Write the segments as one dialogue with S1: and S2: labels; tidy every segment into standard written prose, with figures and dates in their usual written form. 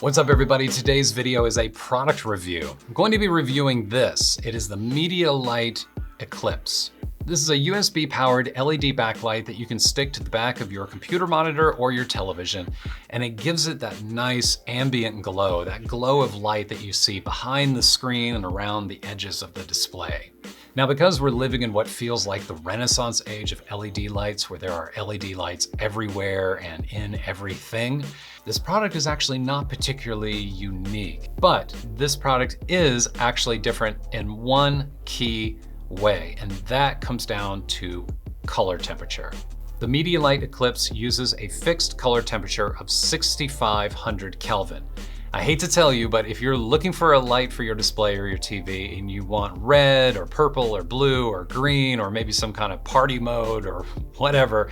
S1: What's up everybody? Today's video is a product review. I'm going to be reviewing this. It is the MediaLight Eclipse. This is a USB powered LED backlight that you can stick to the back of your computer monitor or your television, and it gives it that nice ambient glow, that glow of light that you see behind the screen and around the edges of the display. Now, because we're living in what feels like the Renaissance age of LED lights, where there are LED lights everywhere and in everything, this product is actually not particularly unique. But this product is actually different in one key way, and that comes down to color temperature. The MediaLight Eclipse uses a fixed color temperature of 6,500 Kelvin. I hate to tell you, but if you're looking for a light for your display or your TV and you want red or purple or blue or green or maybe some kind of party mode or whatever,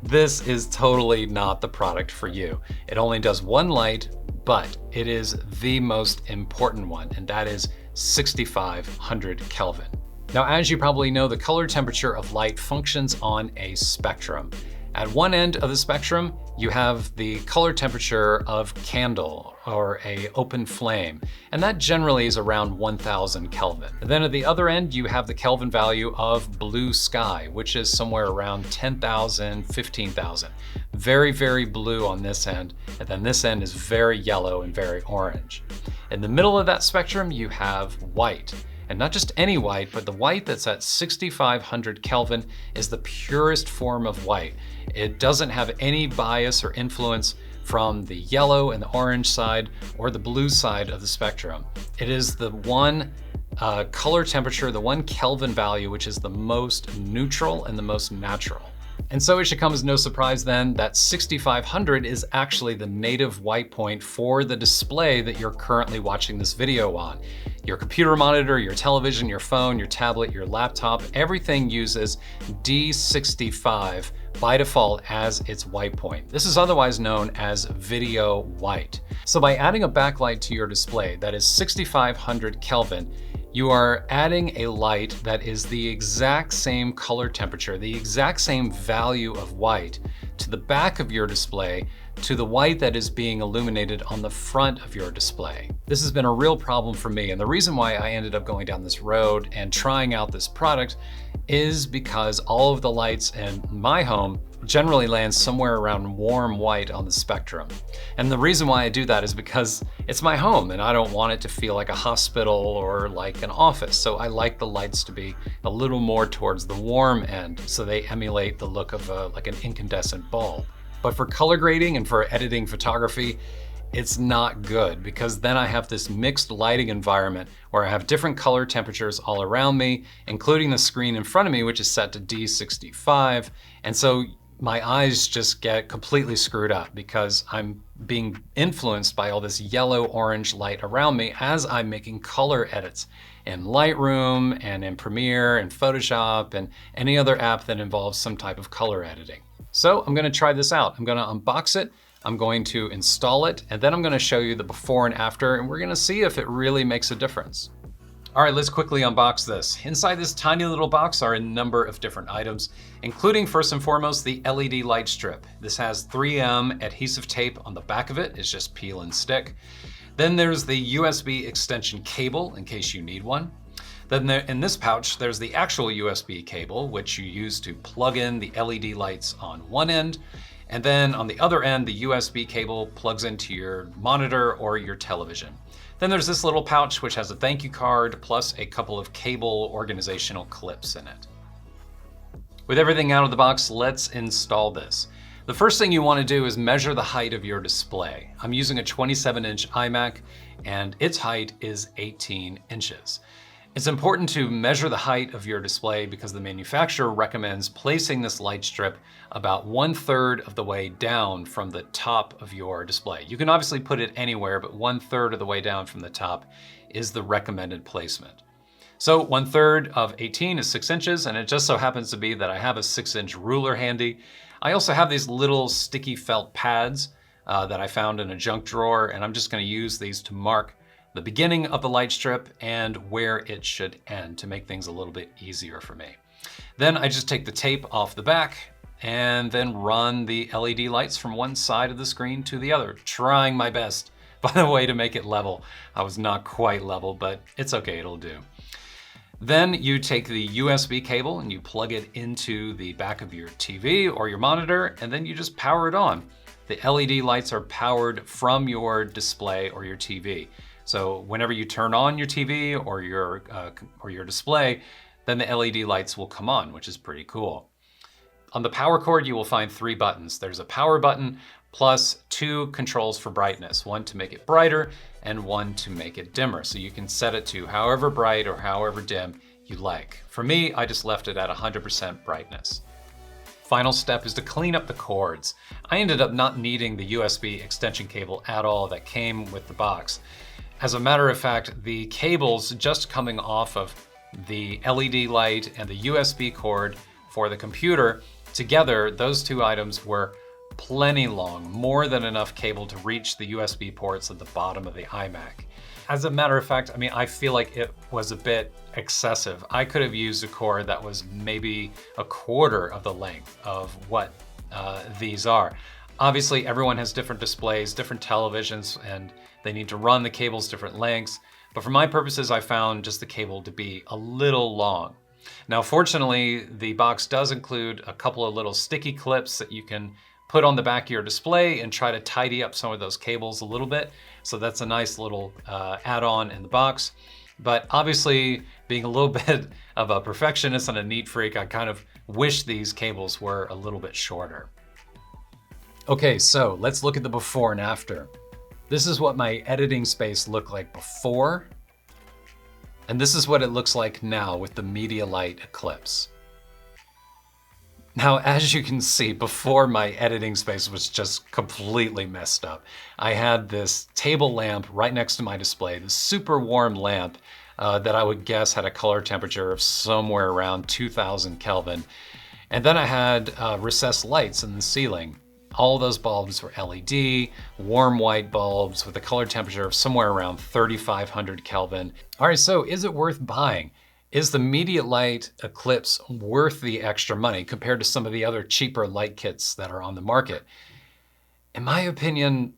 S1: this is totally not the product for you. It only does one light, but it is the most important one, and that is 6,500 Kelvin. Now, as you probably know, the color temperature of light functions on a spectrum. At one end of the spectrum, you have the color temperature of candle or a open flame, and that generally is around 1000 Kelvin. And then at the other end, you have the Kelvin value of blue sky, which is somewhere around 10,000, 15,000. Very, very blue on this end, and then this end is very yellow and very orange. In the middle of that spectrum, you have white. And not just any white, but the white that's at 6,500 Kelvin is the purest form of white. It doesn't have any bias or influence from the yellow and the orange side or the blue side of the spectrum. It is the one color temperature, the one Kelvin value, which is the most neutral and the most natural. And so it should come as no surprise then that 6,500 is actually the native white point for the display that you're currently watching this video on. Your computer monitor, your television, your phone, your tablet, your laptop, everything uses D65 by default as its white point. This is otherwise known as video white. So by adding a backlight to your display that is 6,500 Kelvin, you are adding a light that is the exact same color temperature, the exact same value of white to the back of your display, to the white that is being illuminated on the front of your display. This has been a real problem for me, and the reason why I ended up going down this road and trying out this product is because all of the lights in my home generally land somewhere around warm white on the spectrum. And the reason why I do that is because it's my home and I don't want it to feel like a hospital or like an office. So I like the lights to be a little more towards the warm end, so they emulate the look of like an incandescent bulb. But for color grading and for editing photography, it's not good, because then I have this mixed lighting environment where I have different color temperatures all around me, including the screen in front of me, which is set to D65. And so my eyes just get completely screwed up because I'm being influenced by all this yellow-orange light around me as I'm making color edits in Lightroom and in Premiere and Photoshop and any other app that involves some type of color editing. So I'm gonna try this out. I'm gonna unbox it, I'm going to install it, and then I'm gonna show you the before and after, and we're gonna see if it really makes a difference. All right, let's quickly unbox this. Inside this tiny little box are a number of different items, including first and foremost the LED light strip. This has 3M adhesive tape on the back of it. It's just peel and stick. Then there's the USB extension cable in case you need one. Then in this pouch, there's the actual USB cable, which you use to plug in the LED lights on one end. And then on the other end, the USB cable plugs into your monitor or your television. Then there's this little pouch which has a thank you card plus a couple of cable organizational clips in it. With everything out of the box, let's install this. The first thing you want to do is measure the height of your display. I'm using a 27-inch iMac and its height is 18 inches. It's important to measure the height of your display because the manufacturer recommends placing this light strip about 1/3 of the way down from the top of your display. You can obviously put it anywhere, but 1/3 of the way down from the top is the recommended placement. So 1/3 of 18 is 6 inches, and it just so happens to be that I have a 6-inch ruler handy. I also have these little sticky felt pads that I found in a junk drawer, and I'm just gonna use these to mark the beginning of the light strip and where it should end to make things a little bit easier for me. Then I just take the tape off the back and then run the LED lights from one side of the screen to the other, trying my best By the way, to make it level, I was not quite level, but it's okay, it'll do. Then you take the USB cable and you plug it into the back of your TV or your monitor, and then you just power it on. The LED lights are powered from your display or your TV. So whenever you turn on your TV or your display, then the LED lights will come on, which is pretty cool. On the power cord, you will find 3 buttons. There's a power button plus 2 controls for brightness, one to make it brighter and one to make it dimmer. So you can set it to however bright or however dim you like. For me, I just left it at 100% brightness. Final step is to clean up the cords. I ended up not needing the USB extension cable at all that came with the box. As a matter of fact, the cables just coming off of the LED light and the USB cord for the computer, together, those 2 items were plenty long, more than enough cable to reach the USB ports at the bottom of the iMac. As a matter of fact, I mean, I feel like it was a bit excessive. I could have used a cord that was maybe a quarter of the length of what these are. Obviously, everyone has different displays, different televisions, and they need to run the cables different lengths. But for my purposes, I found just the cable to be a little long. Now, fortunately, the box does include a couple of little sticky clips that you can put on the back of your display and try to tidy up some of those cables a little bit. So that's a nice little add-on in the box. But obviously, being a little bit of a perfectionist and a neat freak, I kind of wish these cables were a little bit shorter. Okay, so let's look at the before and after. This is what my editing space looked like before, and this is what it looks like now with the MediaLight Eclipse. Now, as you can see, before my editing space was just completely messed up. I had this table lamp right next to my display, this super warm lamp that I would guess had a color temperature of somewhere around 2000 Kelvin. And then I had recessed lights in the ceiling. All those bulbs were LED, warm white bulbs with a color temperature of somewhere around 3500 Kelvin. All right, so is it worth buying? Is the MediaLight Eclipse worth the extra money compared to some of the other cheaper light kits that are on the market? In my opinion,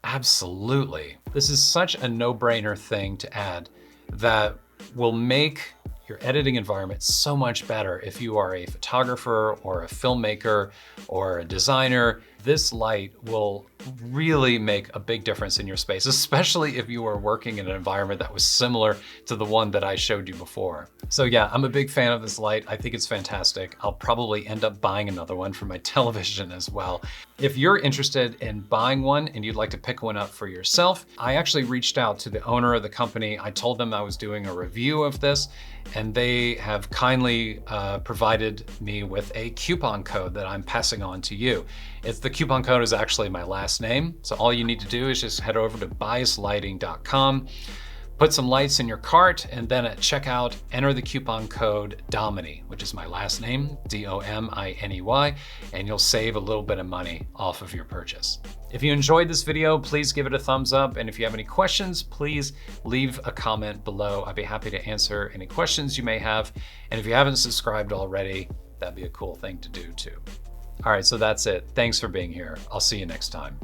S1: absolutely. This is such a no-brainer thing to add that will make your editing environment so much better if you are a photographer or a filmmaker or a designer. This light will really make a big difference in your space, especially if you are working in an environment that was similar to the one that I showed you before. So yeah, I'm a big fan of this light. I think it's fantastic. I'll probably end up buying another one for my television as well. If you're interested in buying one and you'd like to pick one up for yourself, I actually reached out to the owner of the company. I told them I was doing a review of this, and they have kindly provided me with a coupon code that I'm passing on to you. The coupon code is actually my last name. So all you need to do is just head over to biaslighting.com, put some lights in your cart, and then at checkout, enter the coupon code DOMINEY, which is my last name, D-O-M-I-N-E-Y, and you'll save a little bit of money off of your purchase. If you enjoyed this video, please give it a thumbs up. And if you have any questions, please leave a comment below. I'd be happy to answer any questions you may have. And if you haven't subscribed already, that'd be a cool thing to do too. All right, so that's it. Thanks for being here. I'll see you next time.